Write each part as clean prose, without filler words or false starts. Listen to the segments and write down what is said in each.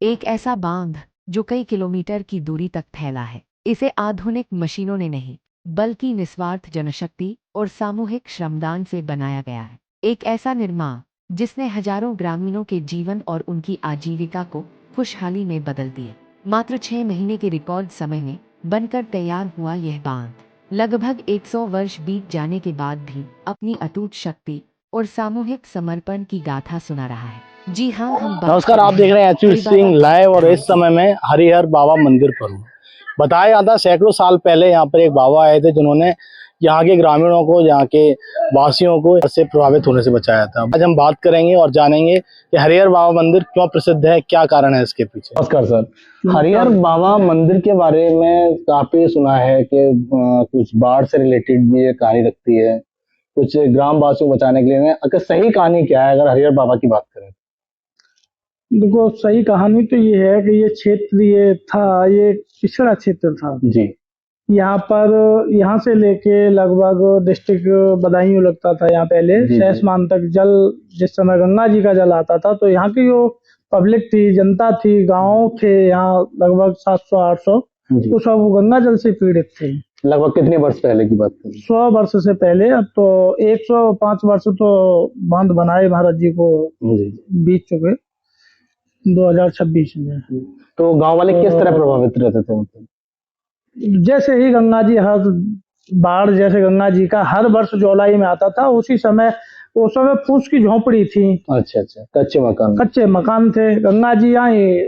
एक ऐसा बांध जो कई किलोमीटर की दूरी तक फैला है। इसे आधुनिक मशीनों ने नहीं, बल्कि निस्वार्थ जनशक्ति और सामूहिक श्रमदान से बनाया गया है। एक ऐसा निर्माण जिसने हजारों ग्रामीणों के जीवन और उनकी आजीविका को खुशहाली में बदल दिए। मात्र 6 महीने के रिकॉर्ड समय में बनकर तैयार हुआ यह बांध लगभग 100 वर्ष बीत जाने के बाद भी अपनी अटूट शक्ति और सामूहिक समर्पण की गाथा सुना रहा है। जी हाँ, नमस्कार, आप देख रहे हैं एचवी सिंह लाइव और इस समय में हरिहर बाबा मंदिर पर हूँ। बताया जाता है सैकड़ों साल पहले यहाँ पर एक बाबा आए थे जिन्होंने यहाँ के ग्रामीणों को, यहाँ के वासियों को इससे प्रभावित होने से बचाया था। आज हम बात करेंगे और जानेंगे कि हरिहर बाबा मंदिर क्यों प्रसिद्ध है, क्या कारण है इसके पीछे। नमस्कार सर, हरिहर बाबा मंदिर के बारे में काफी सुना है कि कुछ बाढ़ से रिलेटेड भी ये कहानी रखती है, कुछ ग्रामवासियों को बचाने के लिए। अगर सही कहानी क्या है अगर हरिहर बाबा की बात करें? देखो, सही कहानी तो ये है कि ये क्षेत्र ये था, ये पिछड़ा क्षेत्र था जी। यहाँ पर, यहाँ से लेके लगभग डिस्ट्रिक्ट बदायूं लगता था यहाँ पहले सहसमान तक जल, जिस समय गंगा जी का जल आता था तो यहाँ की जो पब्लिक थी, जनता थी, गांव थे यहाँ लगभग 700-800, तो सब गंगा जल से पीड़ित थे। लगभग कितने वर्ष पहले की बात करें? 100 वर्ष से पहले। अब तो 105 वर्ष तो बांध बनाए महाराज जी को बीत चुके 2026 में। तो गांव वाले किस तरह प्रभावित रहते थे? मतलब जैसे ही गंगा जी हर बाढ़, जैसे गंगा जी का हर वर्ष जुलाई में आता था, उसी समय उस समय फूस की झोपड़ी थी। अच्छा, कच्चे मकान थे। गंगा जी आई,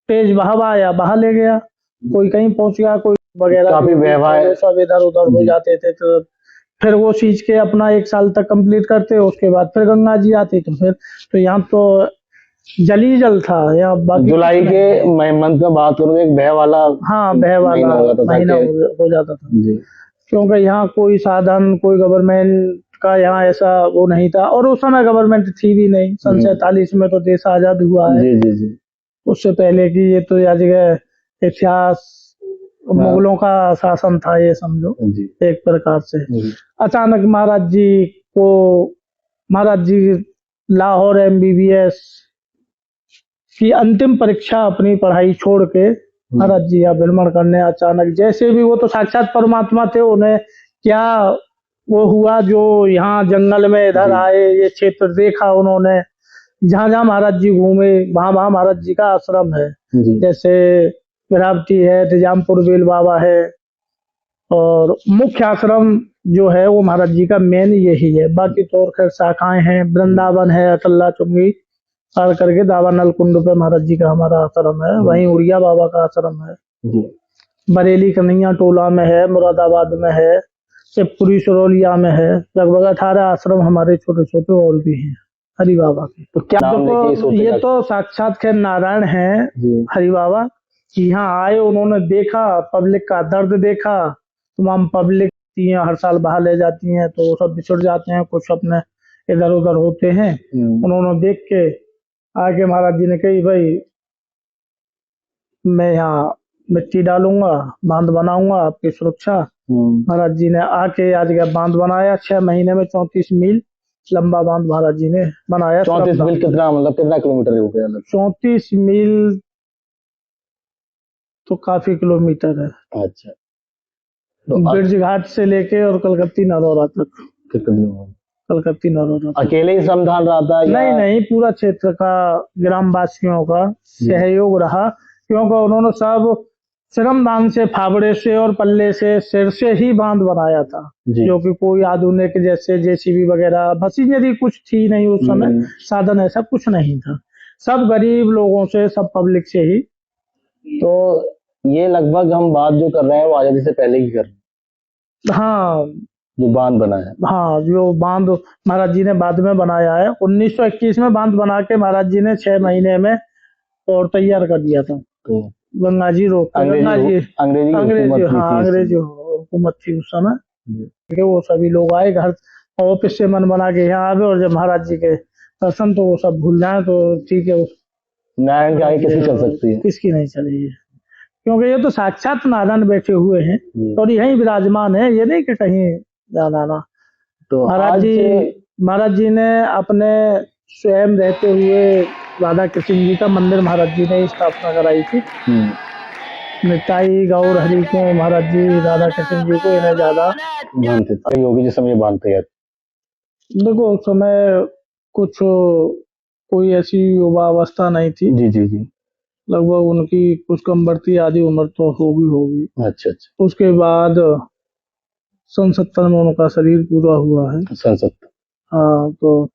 तेज बहाव आया, बहा ले गया, कोई कहीं पहुंच गया, कोई वगैरह, काफी व्यवहार सब इधर उधर हो जाते थे। तो फिर वो सींच के अपना 1 साल तक कंप्लीट करते, उसके बाद फिर गंगा जी आती, तो फिर तो यहाँ तो जल ही जल था। या जुलाई के मंथ में बात करूँ, एक बह वाला, हाँ, बह वाला महीना हो जाता था जी। क्योंकि यहाँ कोई साधन, कोई गवर्नमेंट का यहाँ ऐसा वो नहीं था, और उस समय गवर्नमेंट थी भी नहीं। सन 47 में तो देश आजाद हुआ है। जी। उससे पहले की ये तो या जगह इतिहास, मुगलों का शासन था ये समझो एक प्रकार से। अचानक महाराज जी लाहौर MBBS की अंतिम परीक्षा, अपनी पढ़ाई छोड़ के महाराज जी यहाँ भ्रमण करने अचानक, जैसे भी वो तो साक्षात परमात्मा थे, उन्हें क्या वो हुआ जो यहाँ जंगल में इधर आए, ये क्षेत्र देखा उन्होंने। जहाँ जहाँ महाराज जी घूमे वहाँ वहाँ महाराज जी का आश्रम है। जैसे विरावटी है, तिजामपुर बेल बाबा है, और मुख्य आश्रम जो है वो महाराज जी का मेन यही है। बाकी तो और खैर शाखाएं हैं, वृंदावन है, अटल्ला चुंगी पार करके दावानल कुंड पे महाराज जी का हमारा आश्रम है। वहीं उड़िया बाबा का आश्रम है। बरेली कन्हैया टोला में है, मुरादाबाद में है, शिवपुरी सरोलिया में है। लगभग 18 आश्रम हमारे छोटे छोटे और भी हैं हरि बाबा के। तो क्या देखो, ये तो साक्षात खैर नारायण है हरि बाबा। यहाँ आए, उन्होंने देखा, पब्लिक का दर्द देखा। तमाम पब्लिक हर साल बाहर ले जाती हैं, तो वो सब बिछुड़ जाते हैं, कुछ अपने इधर उधर होते हैं। उन्होंने देख के आके महाराज जी ने कही, भाई मैं यहाँ मिट्टी डालूंगा, बांध बनाऊंगा आपकी सुरक्षा। महाराज जी ने आके आज का बांध बनाया। 6 महीने में 34 मील लंबा बांध महाराज जी ने बनाया। 34 मील कितना, मतलब कितना किलोमीटर हो गया? 34 मील तो काफी किलोमीटर है। अच्छा, ब्रिज घाट से लेके और कलकत्ती नरौरा तक। कलकत्ती नरौरा अकेले ही श्रमदान रहा था? नहीं, पूरा क्षेत्र का ग्रामवासियों का सहयोग रहा, क्योंकि उन्होंने सब श्रमदान से, फावड़े से और पल्ले से, सिर से ही बांध बनाया था। जो कि कोई आधुनिक जैसे JCB वगैरह मशीनरी कुछ थी नहीं उस समय, साधन ऐसा कुछ नहीं था। सब गरीब लोगों से, सब पब्लिक से ही। तो ये लगभग हम बात जो कर रहे हैं वो आजादी से पहले की कर रहे हैं। हाँ, जो बांध बनाया, हाँ, जो बांध महाराज जी ने बाद में बनाया है। 1921 में बांध बना के महाराज जी ने 6 महीने में और तैयार कर दिया था। गंगा जी रोक, अंग्रेजी हुकूमत थी उस समय। वो सभी लोग आए, घर ऑफिस से मन बना के यहाँ आवे, और जब महाराज जी के दर्शन तो वो सब भूल जाए तो ठीक है। नारायण की आगे किसकी चल सकती है? किसकी नहीं चलेगी, क्योंकि ये तो साक्षात नारायण बैठे हुए हैं और यहीं विराजमान है, ये नहीं कि कहीं जाना। तो महाराज जी ने अपने स्वयं रहते हुए राधा कृष्ण जी का मंदिर महाराज जी ने स्थापना कराई थी। निताई गौर हरि को महाराज जी राधा कृष्ण जी को इन्हें ज्यादा मानते थे योगी जी समय बांधते हैं। देखो, उस समय कुछ कोई ऐसी युवा अवस्था नहीं थी। जी जी जी। लगभग उनकी कुछ कम बढ़ती आधी उम्र तो होगी। अच्छा अच्छा। उसके बाद सन 70 में उनका शरीर पूरा हुआ है। सन 70। हाँ, तो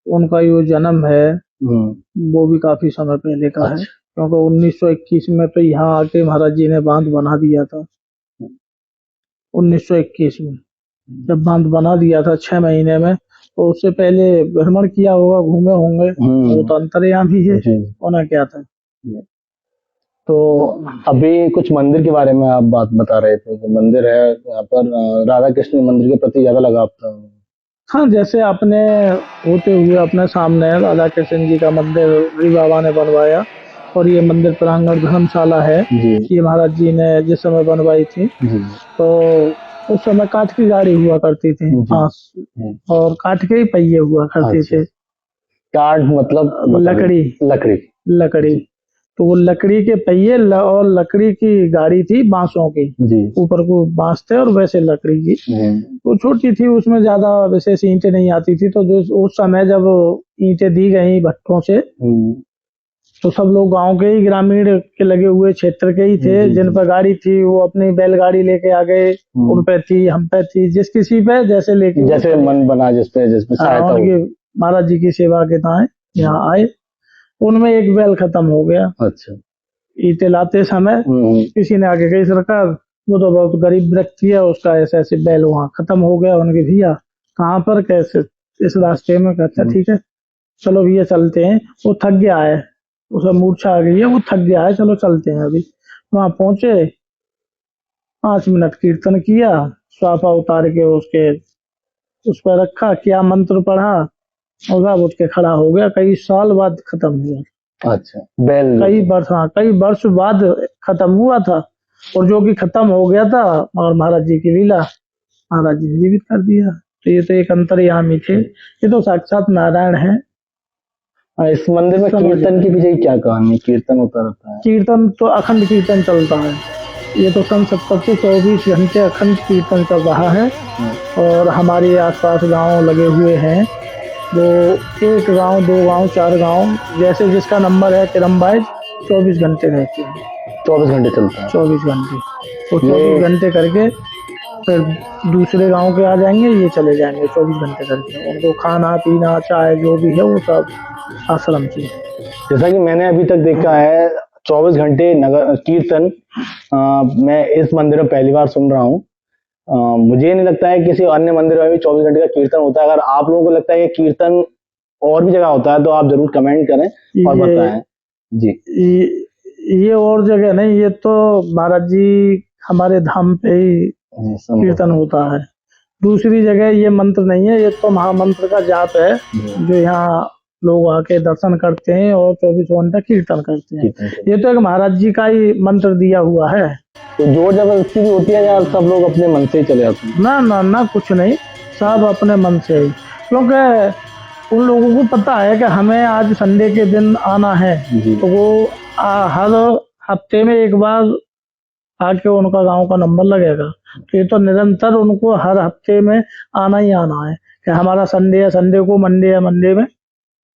उनका जो जन्म है वो भी काफी समय पहले का है, क्योंकि 1921 में तो यहाँ आके महाराज जी ने बांध बना दिया था। 1921 में जब बांध बना दिया था 6 महीने में, तो उससे पहले भ्रमण किया होगा, घूमे होंगे। वो तो अंतर्यामी है, उन्हें क्या था। तो अभी कुछ मंदिर के बारे में आप बात बता रहे थे, जो मंदिर है यहाँ पर राधा कृष्ण मंदिर के प्रति ज्यादा लगाव था। हाँ, जैसे अपने होते हुए अपने सामने राधा कृष्ण जी का मंदिर हरि बाबा ने बनवाया, और ये मंदिर प्रांगण धर्मशाला है। ये महाराज जी ने जिस समय बनवाई थी, तो उस समय काठ की गाड़ी हुआ करती थी, और काठ के ही पहिए हुआ करते थे। काठ मतलब लकड़ी। लकड़ी तो वो लकड़ी के पहिए और लकड़ी की गाड़ी थी बांसों की, ऊपर को बांस थे और वैसे लकड़ी की। वो छोटी थी, उसमें ज्यादा विशेष ईंटें नहीं आती थी। तो जो उस समय जब ईंटें दी गई भट्टों से, तो सब लोग गांव के ही ग्रामीण के लगे हुए क्षेत्र के ही थे। जिन पर गाड़ी थी वो अपनी बैलगाड़ी लेके आ गए, उन पे थी, हम पे थी, जिस किसी पे जैसे लेके, जैसे मन बना जिसपे सहायता हो। महाराज जी की सेवा के ताए यहाँ आए। उनमें एक बैल खत्म हो गया। अच्छा। ईंटें लाते समय किसी ने आगे कही, सरकार वो तो बहुत गरीब व्यक्ति है, उसका ऐसे ऐसे बैल वहाँ खत्म हो गया। उनके भैया कहाँ पर, कैसे, इस रास्ते में। अच्छा ठीक है, चलो भैया चलते हैं। वो थक गया है, उसे मूर्छा आ गई है, वो थक गया है, चलो चलते हैं। अभी वहां पहुंचे, 5 मिनट कीर्तन किया, स्वाफा उतार के उसके उस पर रखा, क्या मंत्र पढ़ा, और सब उठ के खड़ा हो गया। कई साल बाद खत्म हुआ। अच्छा, बैल कई वर्ष बाद खत्म हुआ था। और जो कि खत्म हो गया था, और महाराज जी की लीला, महाराज जी ने जीवित कर दिया। तो ये तो एक अंतर्यामी थे, ये तो साक्षात नारायण है। इस मंदिर में कीर्तन की पीछे क्या कहानी? कीर्तन होता रहता है? कीर्तन तो अखंड कीर्तन चलता है। ये तो सन 70 से 24 घंटे अखंड कीर्तन चल रहा है। और हमारे आसपास गांव लगे हुए हैं, वो 1 गांव, 2 गांव, 4 गांव, जैसे जिसका नंबर है तिरंबाइज 24 घंटे रहते हैं। 24 घंटे चलता है? 24 घंटे। तो 24 घंटे करके फिर दूसरे गांव के आ जाएंगे, ये चले जाएंगे 24 घंटे करके। उनको खाना पीना चाय जो भी है वो सब आश्रम से। जैसा कि मैंने अभी तक देखा है 24 घंटे नगर कीर्तन, मैं इस मंदिर में पहली बार सुन रहा हूँ। मुझे नहीं लगता है किसी अन्य मंदिर में भी 24 घंटे का कीर्तन होता है। अगर आप लोगों को लगता है कि कीर्तन और भी जगह होता है तो आप जरूर कमेंट करें और बताएं। जी, ये और जगह नहीं, ये तो महाराज जी हमारे धाम पे ही कीर्तन होता है। दूसरी जगह ये मंत्र नहीं है, ये तो महामंत्र का जाप है, जो यहाँ लोग आके दर्शन करते हैं और 24 घंटा कीर्तन करते हैं। ये तो एक महाराज जी का ही मंत्र दिया हुआ है। तो जोर जबरदस्ती भी होती है या सब लोग अपने मन से ही चले जाते हैं? ना ना ना, कुछ नहीं, सब अपने मन से ही। क्योंकि उन लोगों को पता है कि हमें आज संडे के दिन आना है, तो वो हर हफ्ते में एक बार आके उनका गांव का नंबर लगेगा। तो ये तो निरंतर उनको हर हफ्ते में आना ही आना है कि हमारा संडे है, संडे को, मंडे है, मंडे में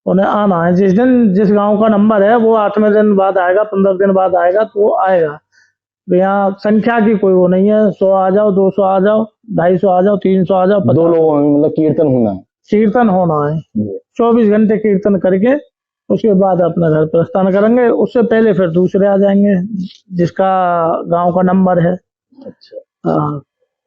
उन्हें आना है। जिस दिन जिस गांव का नंबर है वो 8वें दिन बाद आएगा, 15 दिन बाद आएगा, तो वो आएगा। तो यहाँ संख्या की कोई वो नहीं है, 100 आ जाओ, 200 आ जाओ, 250 आ जाओ, 300 आ जाओ, 2 लोगों में मतलब कीर्तन होना है। कीर्तन होना है। 24 घंटे कीर्तन करके उसके बाद अपना घर प्रस्थान करेंगे। उससे पहले फिर दूसरे आ जाएंगे जिसका गांव का नंबर है। अच्छा।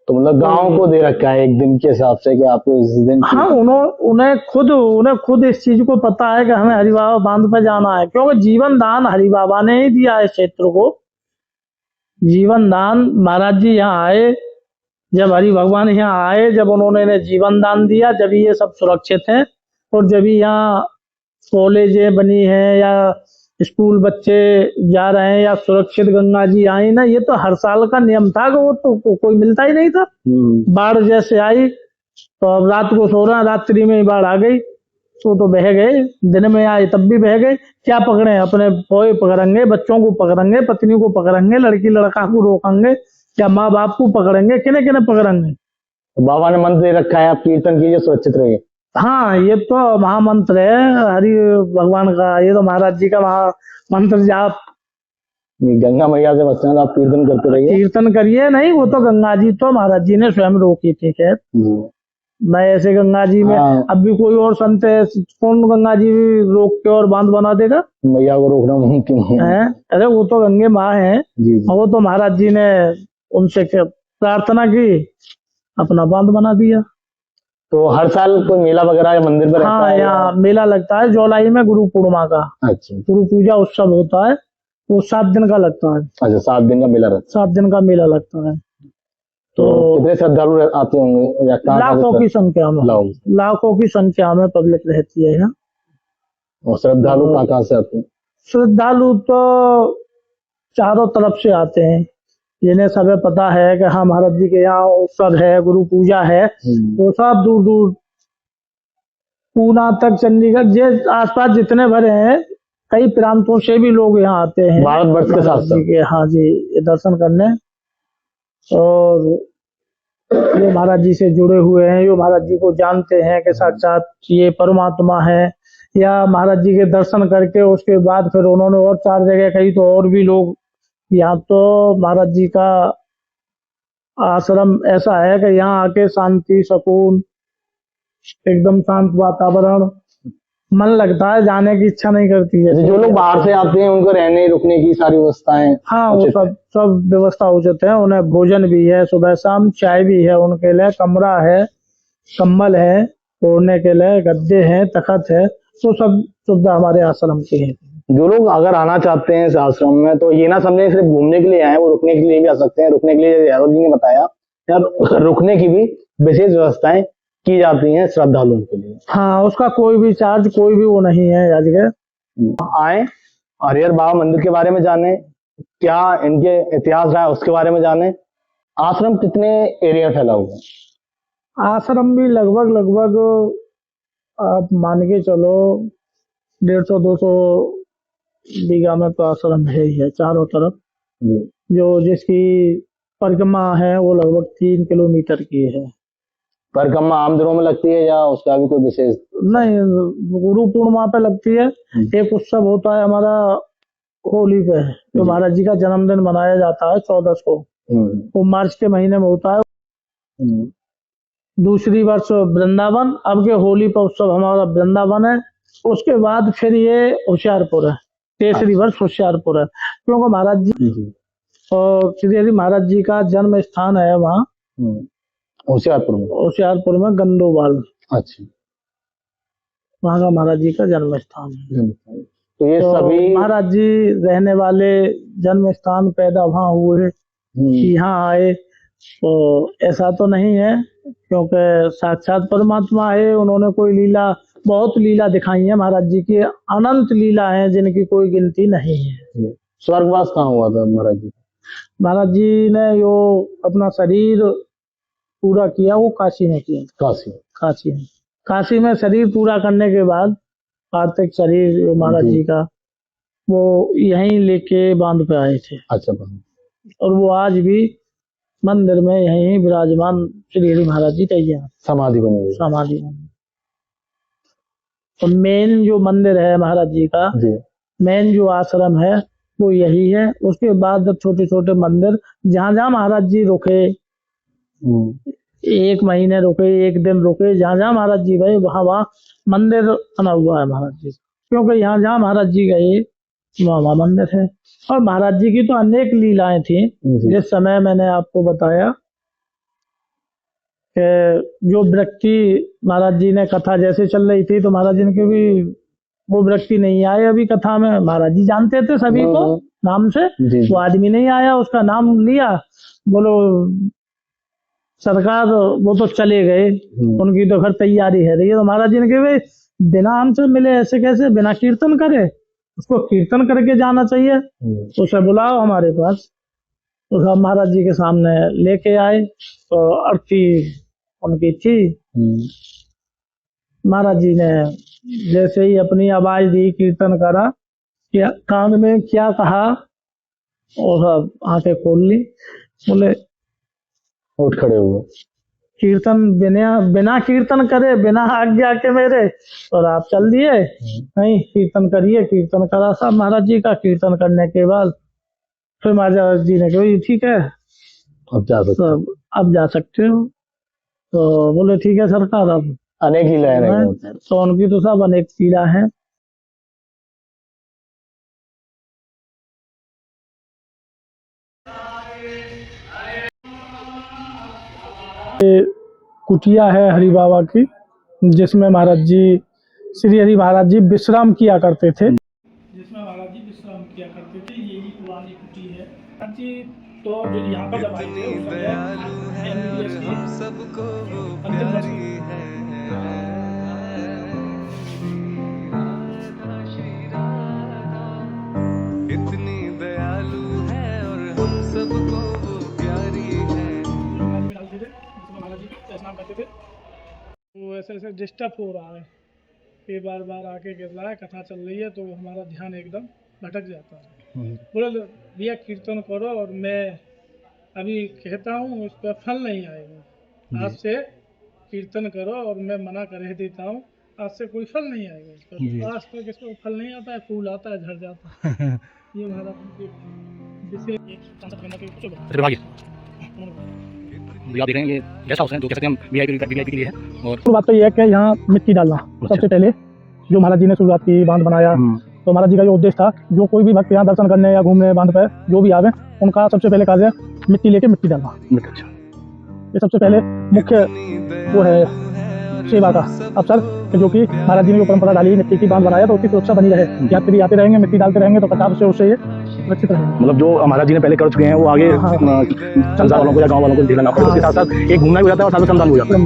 तो मतलब गांव को दे रखा है एक दिन के हिसाब से कि आपको इस दिन। हाँ, उन्हें खुद इस चीज को पता है कि हमें हरि बाबा बांध पे जाना है, क्योंकि जीवन दान हरि बाबा ने ही दिया है इस क्षेत्र को। जीवन दान महाराज जी यहाँ आए, जब हरि भगवान यहाँ आए, जब उन्होंने इन्हें जीवन दान दिया, जब ये सब सुरक्षित है। और जब यहाँ कॉलेजें बनी है या स्कूल बच्चे जा रहे हैं या सुरक्षित गंगा जी आई ना, ये तो हर साल का नियम था कि वो तो कोई मिलता ही नहीं था। बाढ़ जैसे आई तो अब रात को सो रहे हैं, रात्रि में ही बाढ़ आ गई, तो बह गए, दिन में आए तब भी बह गए। क्या पकड़े, अपने पोए पकड़ेंगे, बच्चों को पकड़ेंगे, पत्नी को पकड़ेंगे, लड़की लड़का को रोकेंगे, क्या माँ बाप को पकड़ेंगे, किन्हें किन्हें पकड़ेंगे। तो बाबा ने मंत्र दे रखा है, आप कीर्तन कीजिए, सुरक्षित रहिए। हाँ, ये तो महामंत्र है हरि भगवान का, ये तो महाराज जी का महामंत्र जाप। गंगा मैया से बचना, तो आप कीर्तन करते रहिए। कीर्तन करिए, नहीं वो तो गंगा जी तो महाराज जी ने स्वयं रोकी थी। खैर मैं ऐसे गंगा जी में अब भी कोई और संत है, कौन गंगा जी भी रोक के और बांध बना देगा, मैया को रोकना मुमकिन है। अरे वो तो गंगे माँ है, वो तो महाराज जी ने उनसे प्रार्थना की, अपना बांध बना दिया। तो हर साल कोई मेला वगैरह या मंदिर पर हाँ, यहाँ मेला लगता है जुलाई में, गुरु पूर्णिमा का। अच्छा, गुरु पूजा उत्सव होता है, वो 7 दिन का लगता है। अच्छा, 7 दिन का मेला रहता है। 7 दिन का मेला लगता है। तो कितने श्रद्धालु आते होंगे, या लाखों की संख्या में, लाखों की संख्या में पब्लिक रहती है यहाँ। और श्रद्धालु कहाँ से आते हैं? श्रद्धालु तो चारों तरफ से आते हैं, जिन्हें सब पता है कि हाँ महाराज जी के यहाँ उत्सव है, गुरु पूजा है, तो सब दूर दूर पूना तक, चंडीगढ़, जे आसपास जितने भरे हैं, कई प्रांतों से भी लोग यहाँ आते हैं भारत के साथ जी के, हाँ जी, दर्शन करने। और जो महाराज जी से जुड़े हुए हैं, जो महाराज जी को जानते हैं कि साक्षात ये परमात्मा है, या महाराज जी के दर्शन करके उसके बाद फिर उन्होंने और 4 जगह कही, तो और भी लोग यहाँ, तो महाराज जी का आश्रम ऐसा है कि यहाँ आके शांति, सुकून, एकदम शांत वातावरण, मन लगता है, जाने की इच्छा नहीं करती है। जो लोग बाहर से आते हैं उनको रहने रुकने की सारी व्यवस्थाएं? हाँ, वो सब व्यवस्था उचित है। उन्हें भोजन भी है, सुबह शाम चाय भी है, उनके लिए कमरा है, कंबल है, ओढ़ने के लिए गद्दे हैं, तखत है, तो सब सुविधा हमारे आश्रम की है। जो लोग अगर आना चाहते हैं इस आश्रम में, तो ये ना समझे सिर्फ घूमने के लिए आए, वो रुकने के लिए भी आ सकते हैं। रुकने के लिए यादव जी ने बताया, रुकने की भी विशेष व्यवस्थाएं की जाती हैं श्रद्धालुओं के लिए। हाँ, उसका कोई भी चार्ज, कोई भी वो नहीं है। आए, हरिहर बाबा मंदिर के बारे में जाने, क्या इनके इतिहास रहा है उसके बारे में जाने। आश्रम कितने एरिया फैला हुआ है? आश्रम भी लगभग आप मान के चलो 150-200 बीघा में तो आश्रम है ही है चारों तरफ। जो जिसकी परिक्रमा है वो लगभग 3 किलोमीटर की है। परिक्रमा आम दिनों में लगती है या उसका भी कोई विशेष? नहीं, गुरु पूर्णिमा पे लगती है। एक उत्सव होता है हमारा होली पे, जो महाराज जी का जन्मदिन मनाया जाता है 14 को, वो मार्च के महीने में होता है। दूसरी वर्ष वृंदावन, अब के होली पर उत्सव हमारा वृंदावन है। उसके बाद फिर ये होशियारपुर है, तीसरी वर्ष होशियारपुर है, क्योंकि महाराज जी और श्री महाराज जी का जन्म स्थान है वहाँ होशियारपुर में गंदोबाल। अच्छा, वहाँ का महाराज जी का जन्म स्थान है। तो ये सभी महाराज जी रहने वाले जन्म स्थान, पैदा वहाँ हुए, यहाँ आए, तो ऐसा तो नहीं है, क्योंकि साक्षात परमात्मा है। उन्होंने कोई लीला, बहुत लीला दिखाई है महाराज जी की, अनंत लीला है जिनकी कोई गिनती नहीं है। स्वर्गवास कहाँ हुआ था महाराज जी? महाराज जी ने जो अपना शरीर पूरा किया वो काशी में किया। काशी में शरीर पूरा करने के बाद पार्थिव शरीर महाराज जी का वो यहीं लेके बांध पे आए थे। अच्छा, और वो आज भी मंदिर में यहीं विराजमान श्री महाराज जी तैयार समाधि बनी हुई। समाधि। तो मेन जो मंदिर है महाराज जी का, मेन जो आश्रम है वो यही है। उसके बाद छोटे छोटे मंदिर जहाँ जहाँ महाराज जी रुके, 1 महीने रुके, 1 दिन रुके, जहाँ जहाँ महाराज जी गए वहाँ वहाँ मंदिर बना हुआ है महाराज जी, क्योंकि यहाँ जहाँ महाराज जी गए वहाँ मंदिर है। और महाराज जी की तो अनेक लीलाएं थी। जिस समय मैंने आपको बताया कि जो व्यक्ति महाराज जी ने कथा जैसे चल रही थी, तो महाराज जी के भी वो व्यक्ति नहीं आए अभी कथा में। महाराज जी जानते थे सभी को नाम से, वो आदमी नहीं आया, उसका नाम लिया, बोलो सरकार, वो तो चले गए, उनकी तो घर तैयारी है रही है। तो महाराज जी ने कहा बिना हमसे मिले ऐसे कैसे, बिना कीर्तन करे, उसको कीर्तन करके जाना चाहिए, तो उसे बुलाओ हमारे पास। तो सब महाराज जी के सामने लेके आए, तो अर्थी उनकी थी। महाराज जी ने जैसे ही अपनी आवाज दी, कीर्तन करा, क्या कान में क्या कहा, और अब आंखें खोल ली। बोले उठ खड़े हुए। कीर्तन बिना बिना कीर्तन करे, बिना आज्ञा के मेरे, और आप चल दिए। नहीं, कीर्तन करिए। कीर्तन करा साहब महाराज जी का। कीर्तन करने के बाद फिर महाराज जी ने कहा ठीक है, अब जा सकते हैं। तो अब जा सकते हो। तो बोले ठीक है सरकार। अब अनेक लीलाएं रही हैं। तो उनकी तो सब अनेक लीला है। कुटिया है हरि बाबा की, जिसमें महाराज जी, श्री हरि महाराज जी विश्राम किया करते थे। जिसमें महाराज जी विश्राम किया करते थे, यही पुरानी कुटी है। महाराज जी तो जो यहाँ पर जब आए थे उस समय MBBS की अंतिम वर्ष इतनी दयालु है और हम सबको वो प्यारी है। डालते थे, जिसमें महाराज जी स्नान करते थे। वो ऐसे ऐसे डिस्टर्ब हो रहा है, ये बार बार आके गिर रहा है, कथा चल रही है, तो हमारा ध्यान एकदम भटक जाता है। बोले भैया कीर्तन करो, और मैं अभी कहता हूँ उस पर फल नहीं आएगा। आज से कीर्तन करो, और मैं मना कर देता हूँ, आज से कोई फल नहीं आएगा इस पर। आज तक इसको फल नहीं आता है, फूल आता है, झड़ जाता है। ये महाराज जिसे आप देख रहे हैं ये गेस्ट हाउस है, जो कह सकते हैं हम वीआईपी के लिए है। और बात तो ये है कि यहाँ मिट्टी डालना सबसे पहले जो महाराज जी ने शुरुआत की, बांध बनाया। तो महाराज जी का जो उद्देश्य था, जो कोई भी भक्त यहाँ दर्शन करने या घूमने बांध पर जो भी आवे, उनका सबसे पहले कार्य मिट्टी लेके मिट्टी डालना। ये सबसे पहले मुख्य वो है सेवा का अवसर, जो कि महाराज जी ने जो परंपरा डाली, मिट्टी की बांध बनाया, तो उसकी सुरक्षा बनी रहे। यात्री आते रहेंगे, मिट्टी डालते रहेंगे, तो कटाव से उससे ये सुरक्षित रहेंगे। मतलब जो महाराज जी ने पहले कर चुके हैं वो आगे संसार वालों को या गाँव वालों को दिलाना पड़ेगा। उसके साथ साथ एक घूमना भी हो जाता है और साथ में श्रमदान हो जाता है।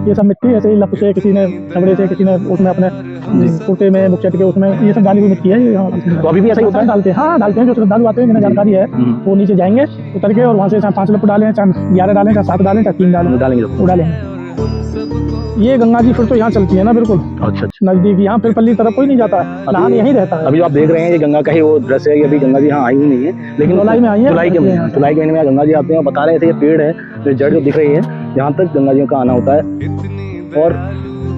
ये सब मिट्टी ऐसे ही लप से, किसी ने छबड़े से, किसी ने उसमें अपने कुर्ते में मुखचट के उसमें, ये सब डाली हुई मिट्टी है। तो अभी भी ऐसा ही होता है? डालते हैं, हाँ डालते हैं। जो श्रद्धालु आते हैं, जिन्हें जानकारी है, वो नीचे जाएंगे उतर के, और वहाँ से 5 लप डालें, 11 डालें, 7 डालें, 3 डालेंगे, वो डालेंगे। ये गंगा जी फिर तो यहाँ चलती है ना, बिल्कुल अच्छा नजदीक। यहाँ फिर पल्ली तरफ कोई नहीं जाता है, नहान यहीं रहता है। अभी जो आप देख रहे हैं ये गंगा का ही वो दृश्य है। अभी गंगा जी यहाँ आई ही नहीं है, लेकिन जुलाई में आई है। जुलाई के महीने में गंगा जी आते हैं और बता रहे थे ये पेड़ है, जो जड़ जो दिख रही है, यहाँ तक गंगा जी का आना होता है। और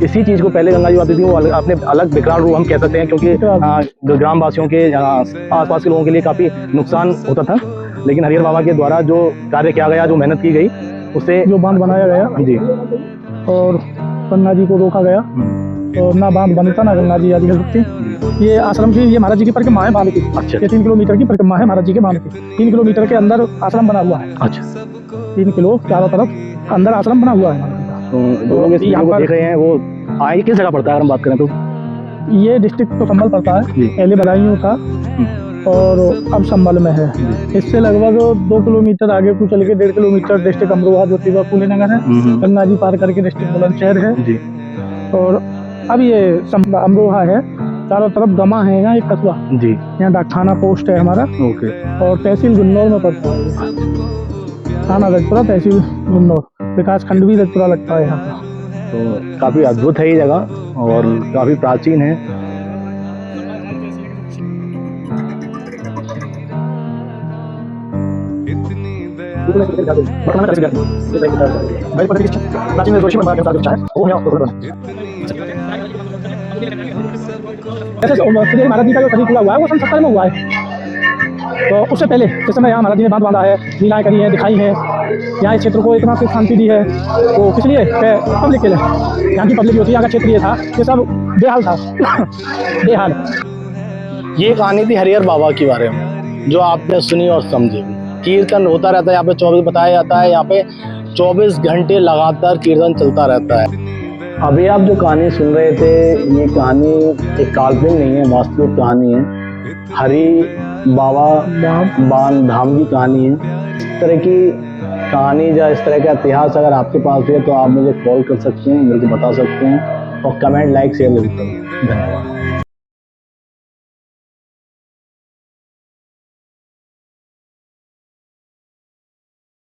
इसी चीज को पहले गंगा जी आती थी, वो अपने अलग विकराल रूप हम कह सकते हैं, क्योंकि ग्रामवासियों के आसपास के लोगों के लिए काफी नुकसान होता था। लेकिन हरिहर बाबा के द्वारा जो कार्य किया गया, जो मेहनत की गई, उससे जो बांध बनाया गया जी, और गंगा जी को रोका गया, और ना बांध बनता ना गंगा जी आदि कर सकती। ये आश्रम की, ये महाराज जी की परिक्रमा है बांध की। अच्छा। ये 3 किलोमीटर की परिक्रमा है महाराज जी के बांध की। 3 किलोमीटर के अंदर आश्रम बना हुआ है। अच्छा। 3 किलो चारों तरफ अंदर आश्रम बना हुआ है महाराज जी का। तो जो लोग इस वीडियो को देख रहे हैं, वो आए किस जगह पड़ता है अगर हम बात करें तो? ये डिस्ट्रिक्ट तो संभल पड़ता है, पहले बदायूं था और अब संभल में है। इससे लगभग 2 किलोमीटर आगे को चल के 1.5 किलोमीटर डिस्ट्रिक्ट अमरोहा, ज्योतिबा फूले नगर है। गंगा जी पार करके डिस्ट्रिक्ट बुलंदशहर है जी। और अब ये अमरोहा है। चारों तरफ गमा है, यहाँ एक कस्बा जी, यहाँ डाकखाना पोस्ट है हमारा। ओके। और तहसील गुन्नौर में पड़ता है, थाना रजपुरा, तहसील गुन्नौर, विकास खंड भी रजपुरा लगता है यहाँ का। तो काफी अद्भुत है ये जगह और काफी प्राचीन है। महाराज जी का जो शरीर पूरा हुआ है वो सन 70 में हुआ है। तो उससे पहले जिस समय यहाँ महाराज जी ने बांध बांधा है, लीलाएं करी है, दिखाई है, यहाँ इस क्षेत्र को इतना सुख शांति दी है, तो किस लिए? पब्लिक के लिए। यहाँ की पब्लिक जो थी, यहाँ का क्षेत्र ये था कि सब बेहाल था। बेहाल। ये कहानी थी हरिहर बाबा के बारे में, जो आपने सुनी और समझी। कीर्तन होता रहता है यहाँ पे, 24 बताया जाता है, यहाँ पे 24 घंटे लगातार कीर्तन चलता रहता है। अभी आप जो कहानी सुन रहे थे, ये कहानी एक काल्पनिक नहीं है, वास्तविक कहानी है। हरि बाबा बाण धाम की कहानी है। इस तरह की कहानी या इस तरह का इतिहास अगर आपके पास है तो आप मुझे कॉल कर सकते हैं, मेरे को बता सकते हैं, और कमेंट, लाइक, शेयर जरूर करें। धन्यवाद।